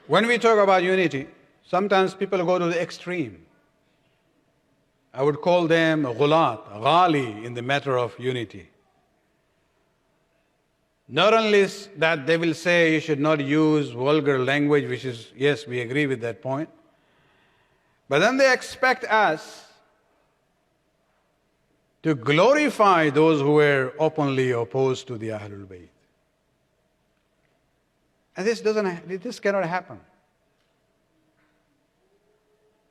When we talk about unity, sometimes people go to the extreme. I would call them ghulat, ghali in the matter of unity. Not only that they will say you should not use vulgar language, which is, yes, we agree with that point, but then they expect us to glorify those who were openly opposed to the Ahlul Bayt. And this cannot happen.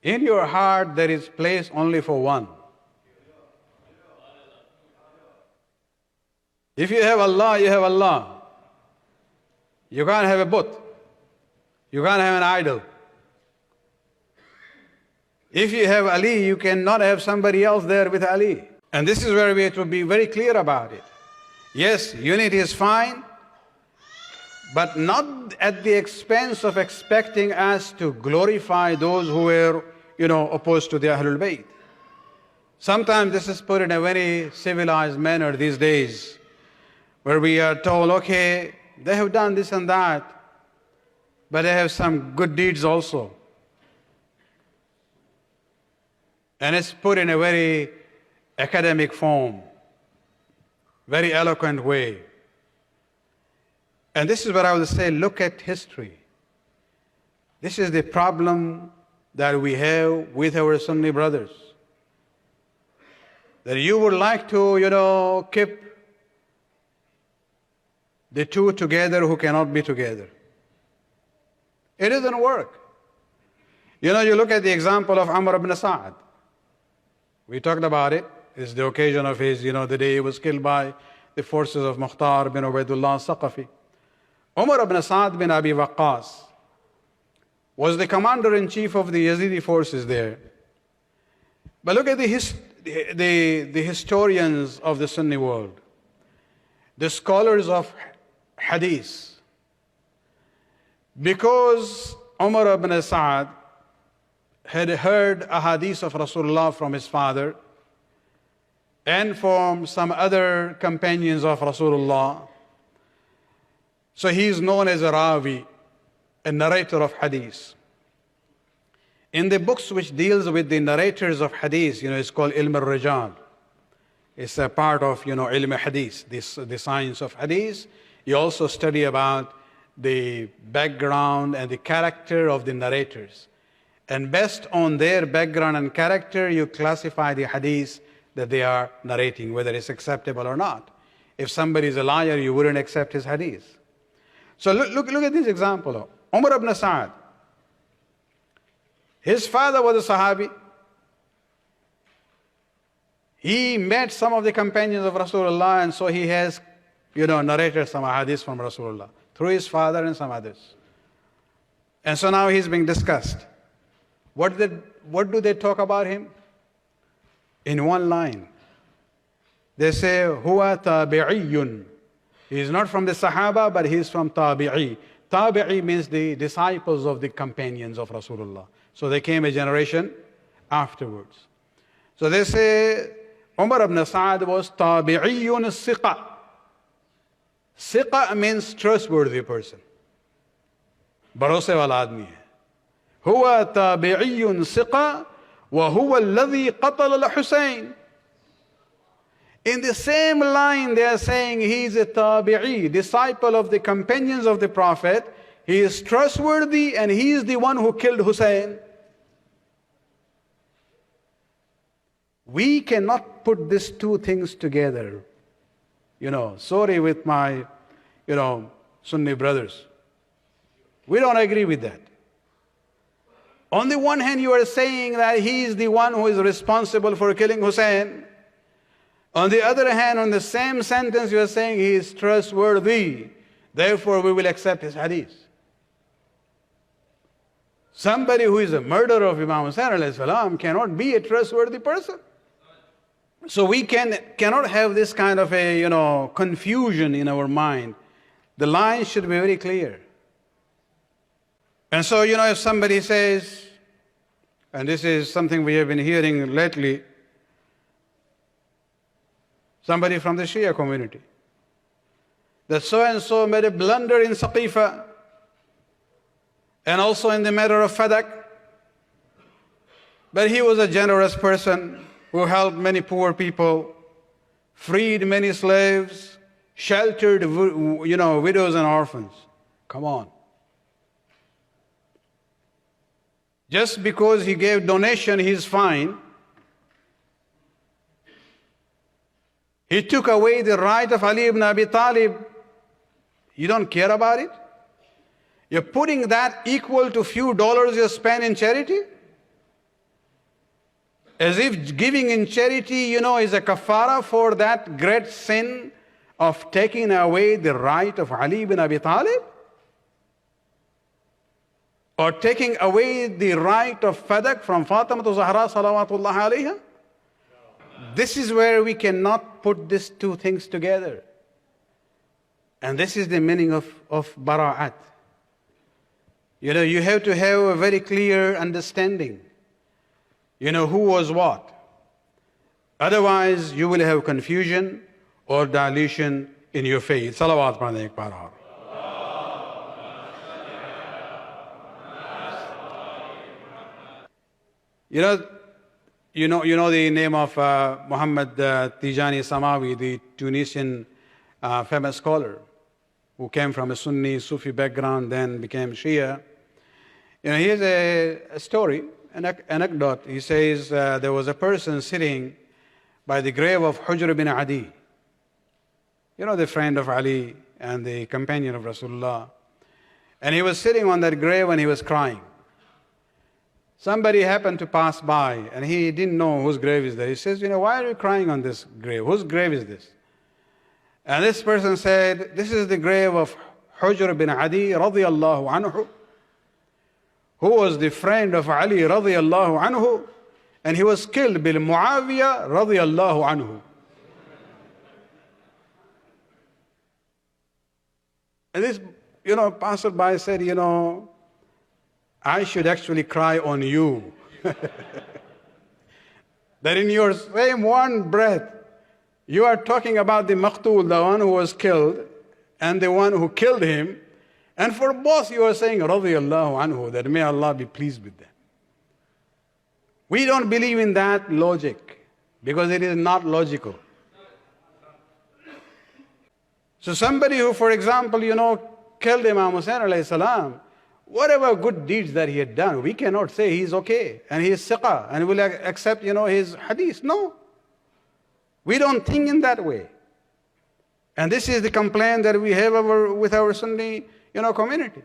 In your heart there is place only for one. If you have Allah, you have Allah. You can't have a but. You can't have an idol. If you have Ali, you cannot have somebody else there with Ali. And this is where we have to be very clear about it. Yes, unity is fine, but not at the expense of expecting us to glorify those who were, opposed to the Ahlul Bayt. Sometimes this is put in a very civilized manner these days, where we are told, okay, they have done this and that, but they have some good deeds also. And it's put in a very academic form, very eloquent way. And this is what I would say, look at history. This is the problem that we have with our Sunni brothers. That you would like to, keep the two together who cannot be together. It doesn't work. You look at the example of Amr ibn Sa'd. We talked about it. It's the occasion of his, the day he was killed by the forces of Mukhtar bin Ubaidullah al-Saqafi. Umar ibn Sa'd bin Abi Waqqas was the commander-in-chief of the Yazidi forces there. But look at the historians of the Sunni world, the scholars of Hadith. Because Umar ibn Sa'd had heard a hadith of Rasulullah from his father and from some other companions of Rasulullah. So he is known as a Rawi, a narrator of Hadith. In the books which deals with the narrators of Hadith, it's called Ilm al-Rijal. It's a part of, Ilm al-Hadith, the science of Hadith. You also study about the background and the character of the narrators. And based on their background and character, you classify the Hadith that they are narrating, whether it's acceptable or not. If somebody is a liar, you wouldn't accept his Hadith. So look at this example of Umar ibn Sa'd. His father was a Sahabi. He met some of the companions of Rasulullah, and so he has, narrated some hadiths from Rasulullah through his father and some others. And so now he's being discussed. What do they talk about him? In one line. They say, Huwa tabi'iyun. He is not from the Sahaba, but he is from Tabi'i. Tabi'i means the disciples of the companions of Rasulullah. So they came a generation afterwards. So they say, Umar ibn Sa'd was Tabi'iyun siqa. Siqa means trustworthy person. Bharose wala aadmi hai. Huwa tabi'iyun siqa wa huwa alladhi qatala al-Husayn. In the same line they are saying he is a tabi'i, disciple of the companions of the Prophet. He is trustworthy and he is the one who killed Hussein. We cannot put these two things together. Sorry with my, Sunni brothers. We don't agree with that. On the one hand, you are saying that he is the one who is responsible for killing Hussein. On the other hand, on the same sentence, you are saying he is trustworthy. Therefore, we will accept his hadith. Somebody who is a murderer of Imam Hussain alayhi salam cannot be a trustworthy person. So we cannot have this kind of a confusion in our mind. The line should be very clear. And so if somebody says, and this is something we have been hearing lately, somebody from the Shia community, that so and so made a blunder in Saqifa, and also in the matter of Fadak. But he was a generous person who helped many poor people, freed many slaves, sheltered, widows and orphans. Come on. Just because he gave donation, he's fine. He took away the right of Ali ibn Abi Talib. You don't care about it? You're putting that equal to few dollars you spend in charity? As if giving in charity, is a kafara for that great sin of taking away the right of Ali ibn Abi Talib? Or taking away the right of Fadak from Fatima to Zahra salawatullah alayha? This is where we cannot put these two things together. And this is the meaning of bara'at. You have to have a very clear understanding. Who was what. Otherwise, you will have confusion or dilution in your faith. Salawat pradhe ek baar aur. You know the name of Muhammad Tijani Samawi, the Tunisian famous scholar who came from a Sunni Sufi background, then became Shia. He has a story, an anecdote. He says there was a person sitting by the grave of Hujr bin Adi, the friend of Ali and the companion of Rasulullah. And he was sitting on that grave and he was crying. Somebody happened to pass by and he didn't know whose grave is there. He says, why are you crying on this grave? Whose grave is this? And this person said, this is the grave of Hujr bin Adi radiyallahu anhu, who was the friend of Ali radiyallahu anhu, and he was killed bil Muawiyah radiyallahu anhu. And this, passerby said, I should actually cry on you. That in your same one breath, you are talking about the maqtul, the one who was killed, and the one who killed him. And for both you are saying, radiyallahu anhu, that may Allah be pleased with them. We don't believe in that logic, because it is not logical. So somebody who, for example, killed Imam Hussain alayhi salam, whatever good deeds that he had done, we cannot say he's okay, and he is siqa, and we'll accept, his hadith. No. We don't think in that way. And this is the complaint that we have with our Sunni, community.